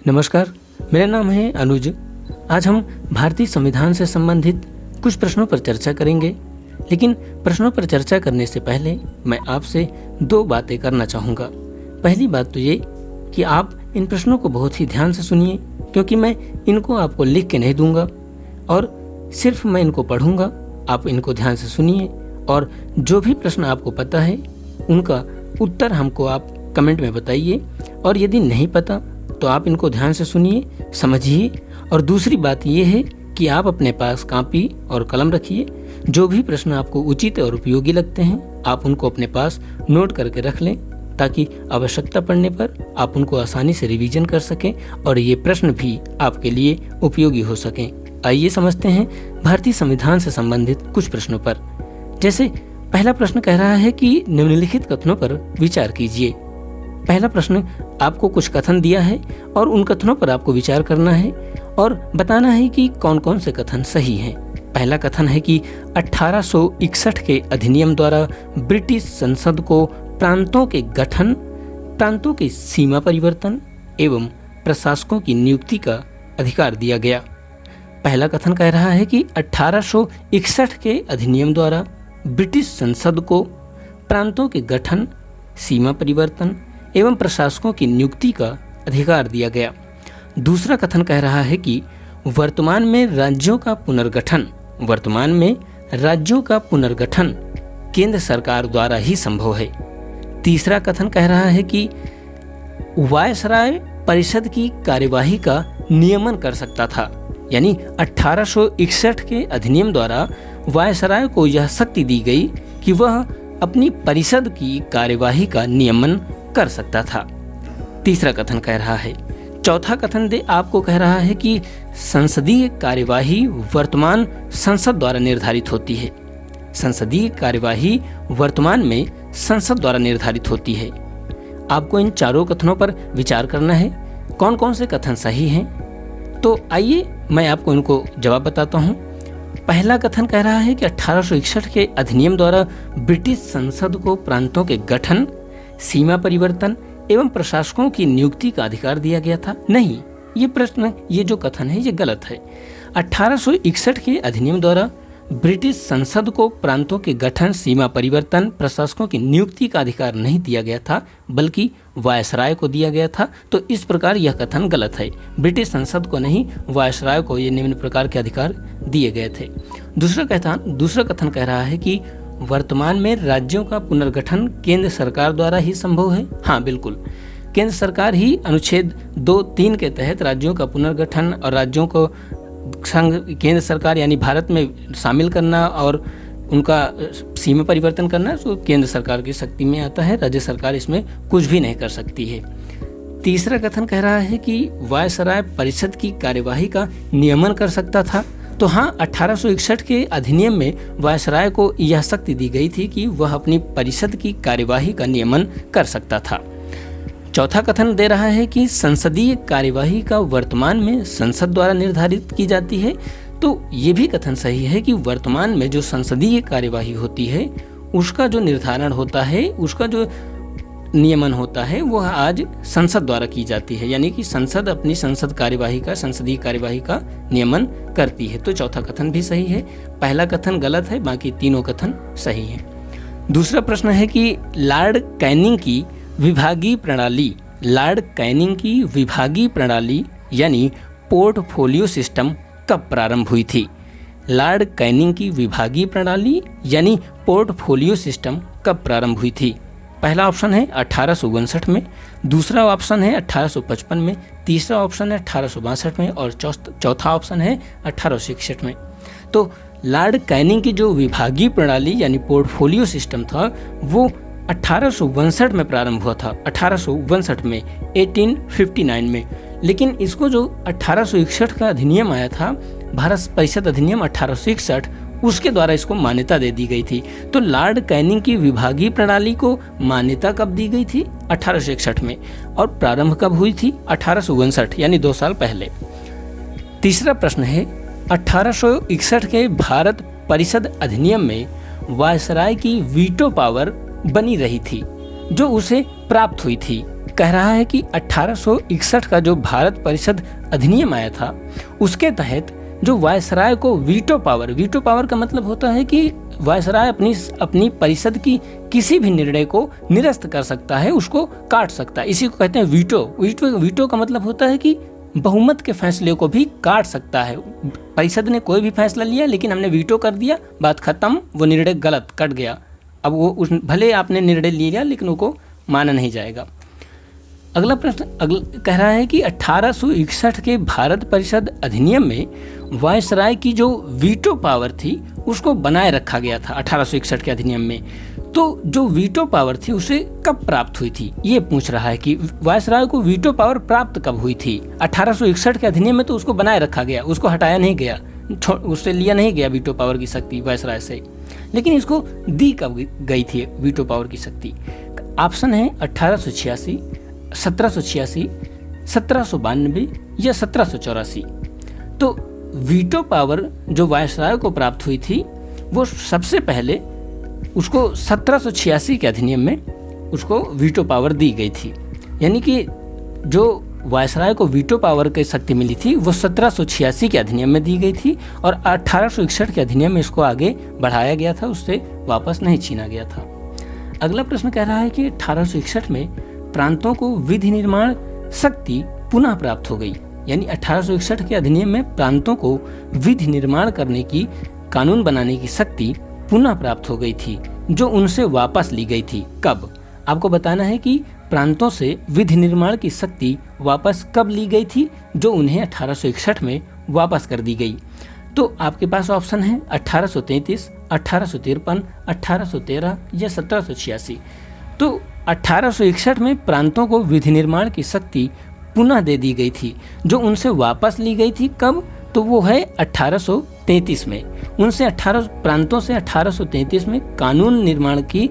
नमस्कार, मेरा नाम है अनुज। आज हम भारतीय संविधान से संबंधित कुछ प्रश्नों पर चर्चा करेंगे, लेकिन प्रश्नों पर चर्चा करने से पहले मैं आपसे दो बातें करना चाहूँगा। पहली बात तो ये कि आप इन प्रश्नों को बहुत ही ध्यान से सुनिए, क्योंकि मैं इनको आपको लिख के नहीं दूंगा और सिर्फ मैं इनको पढ़ूंगा। आप इनको ध्यान से सुनिए और जो भी प्रश्न आपको पता है उनका उत्तर हमको आप कमेंट में बताइए, और यदि नहीं पता तो आप इनको ध्यान से सुनिए, समझिए। और दूसरी बात यह है कि आप अपने पास कॉपी और कलम रखिए। जो भी प्रश्न आपको उचित और उपयोगी लगते हैं आप उनको अपने पास नोट करके रख लें, ताकि आवश्यकता पड़ने पर आप उनको आसानी से रिवीजन कर सकें और ये प्रश्न भी आपके लिए उपयोगी हो सकें। आइए समझते हैं भारतीय संविधान से संबंधित कुछ प्रश्नों पर। जैसे पहला प्रश्न कह रहा है कि निम्नलिखित कथनों पर विचार कीजिए। पहला प्रश्न, आपको कुछ कथन दिया है और उन कथनों पर आपको विचार करना है और बताना है कि कौन कौन से कथन सही हैं। पहला कथन है कि 1861 के अधिनियम द्वारा ब्रिटिश संसद को प्रांतों के गठन, प्रांतों के सीमा परिवर्तन एवं प्रशासकों की नियुक्ति का अधिकार दिया गया। पहला कथन कह रहा है कि 1861 के अधिनियम द्वारा ब्रिटिश संसद को प्रांतों के गठन, सीमा परिवर्तन एवं प्रशासकों की नियुक्ति का अधिकार दिया गया। दूसरा कथन कह रहा है कि वर्तमान में राज्यों का पुनर्गठन केंद्र सरकार द्वारा ही संभव है। तीसरा कथन कह रहा है कि वायसराय परिषद की कार्यवाही का नियमन कर सकता था, यानी 1861 के अधिनियम द्वारा वायसराय को यह शक्ति दी गई कि वह अपनी परिषद की कार्यवाही का नियमन कर सकता था। तीसरा कथन कह रहा है। चौथा कथन आपको कह रहा है कि संसदीय कार्यवाही वर्तमान संसद द्वारा निर्धारित होती है। संसदीय कार्यवाही वर्तमान में संसद द्वारा निर्धारित होती है। आपको इन चारों कथनों पर विचार करना है, कौन कौन से कथन सही हैं। तो आइए मैं आपको इनको जवाब बताता हूँ। पहला कथन कह रहा है कि 1861 के अधिनियम द्वारा ब्रिटिश संसद को प्रांतों के गठन, सीमा परिवर्तन एवं प्रशासकों की नियुक्ति का अधिकार दिया गया था। नहीं, ये जो कथन है ये गलत है। 1861 के अधिनियम द्वारा ब्रिटिश संसद को प्रांतों के गठन, सीमा परिवर्तन, प्रशासकों की नियुक्ति का अधिकार नहीं दिया गया था, बल्कि वायसराय को दिया गया था। तो इस प्रकार यह कथन गलत है। ब्रिटिश संसद को नहीं, वायसराय को ये निम्न प्रकार के अधिकार दिए गए थे। दूसरा कथन कह रहा है कि वर्तमान में राज्यों का पुनर्गठन केंद्र सरकार द्वारा ही संभव है। हाँ, बिल्कुल, केंद्र सरकार ही अनुच्छेद 2(3) के तहत राज्यों का पुनर्गठन और राज्यों को केंद्र सरकार यानी भारत में शामिल करना और उनका सीमा परिवर्तन करना तो केंद्र सरकार की शक्ति में आता है। राज्य सरकार इसमें कुछ भी नहीं कर सकती है। तीसरा कथन कह रहा है कि वायसराय परिषद की कार्यवाही का नियमन कर सकता था। तो हाँ, 1861 के अधिनियम में वायसराय को यह शक्ति दी गई थी कि वह अपनी परिषद की कार्यवाही का नियमन कर सकता था। चौथा कथन दे रहा है कि संसदीय कार्यवाही का वर्तमान में संसद द्वारा निर्धारित की जाती है। तो ये भी कथन सही है कि वर्तमान में जो संसदीय कार्यवाही होती है उसका जो निर्धारण होता है, उसका जो नियमन होता है वह आज संसद द्वारा की जाती है, यानी कि संसद अपनी संसदीय कार्यवाही का नियमन करती है। तो चौथा कथन भी सही है। पहला कथन गलत है, बाकी तीनों कथन सही हैं। दूसरा प्रश्न है कि लॉर्ड कैनिंग की विभागीय प्रणाली यानी पोर्टफोलियो सिस्टम कब प्रारंभ हुई थी? लॉर्ड कैनिंग की विभागीय प्रणाली यानी पोर्टफोलियो सिस्टम कब प्रारंभ हुई थी? पहला ऑप्शन है 1859 में, दूसरा ऑप्शन है 1855 में, तीसरा ऑप्शन है 1862 में और चौथा ऑप्शन है 1861 में। तो लॉर्ड कैनिंग की जो विभागीय प्रणाली यानी पोर्टफोलियो सिस्टम था वो 1862 में प्रारंभ हुआ था, 1862 में, 1859 में। लेकिन इसको जो 1861 का अधिनियम आया था, भारत परिषद अधिनियम 1861, उसके द्वारा इसको मान्यता दे दी गई थी। तो लॉर्ड कैनिंग की विभागीय प्रणाली को मान्यता कब दी गई थी? 1861 में। और प्रारंभ कब हुई थी? 1862, यानी 2 साल पहले। तीसरा प्रश्न है 1861 के भारत परिषद अधिनियम में वायसराय की वीटो पावर बनी रही थी जो उसे प्राप्त हुई थी। कह रहा है कि 1861 का जो भारत परिषद अधिनियम आया था उसके तहत जो वायसराय को वीटो पावर का मतलब होता है कि वायसराय अपनी परिषद की किसी भी निर्णय को निरस्त कर सकता है, उसको काट सकता है। इसी को कहते हैं वीटो का मतलब होता है कि बहुमत के फैसले को भी काट सकता है। परिषद ने कोई भी फैसला लिया लेकिन हमने वीटो कर दिया, बात खत्म, वो निर्णय गलत कट गया। अब वो भले आपने निर्णय लिया लेकिन उसको माना नहीं जाएगा। अगला प्रश्न कह रहा है कि 1861 के भारत परिषद अधिनियम में वायसराय की जो वीटो पावर थी उसको बनाए रखा गया था 1861 के अधिनियम में। तो जो वीटो पावर थी उसे कब प्राप्त हुई थी, ये पूछ रहा है कि वायसराय को वीटो पावर प्राप्त कब हुई थी। 1861 के अधिनियम में तो उसको बनाए रखा गया, उसको हटाया नहीं गया, उससे लिया नहीं गया वीटो पावर की शक्ति वायसराय से, लेकिन इसको दी कब गई थी वीटो पावर की शक्ति। ऑप्शन है 1886, 1786, 1792 या 1784। तो वीटो पावर जो वायसराय को प्राप्त हुई थी वो सबसे पहले उसको 1786 के अधिनियम में उसको वीटो पावर दी गई थी। यानी कि जो वायसराय को वीटो पावर की शक्ति मिली थी वो 1786 के अधिनियम में दी गई थी और 1861 के अधिनियम में इसको आगे बढ़ाया गया था, उससे वापस नहीं छीना गया था। अगला प्रश्न कह रहा है कि 1861 में प्रांतों को विधि निर्माण शक्ति पुनः प्राप्त हो गई। यानी 1861 के अधिनियम में प्रांतों को विधि निर्माण करने की, कानून बनाने की शक्ति पुनः प्राप्त हो गई थी जो उनसे वापस ली गई थी। कब? आपको बताना है कि प्रांतों से विधि निर्माण की शक्ति वापस कब ली गई थी जो उन्हें 1861 में वापस कर दी गई। तो आपके पास ऑप्शन है 1833, 1853, 1813 या 1786। तो 1861 में प्रांतों को विधि निर्माण की शक्ति पुनः दे दी गई थी जो उनसे वापस ली गई थी। कब? तो वो है 1833 में। उनसे 18 प्रांतों से 1833 में कानून निर्माण की,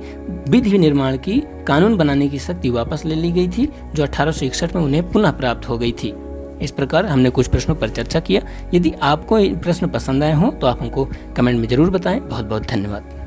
विधि निर्माण की, कानून बनाने की शक्ति वापस ले ली गई थी जो 1861 में उन्हें पुनः प्राप्त हो गई थी। इस प्रकार हमने कुछ प्रश्नों पर चर्चा किया। यदि आपको ये प्रश्न पसंद आए हों तो आप हमको कमेंट में जरूर बताएं। बहुत बहुत धन्यवाद।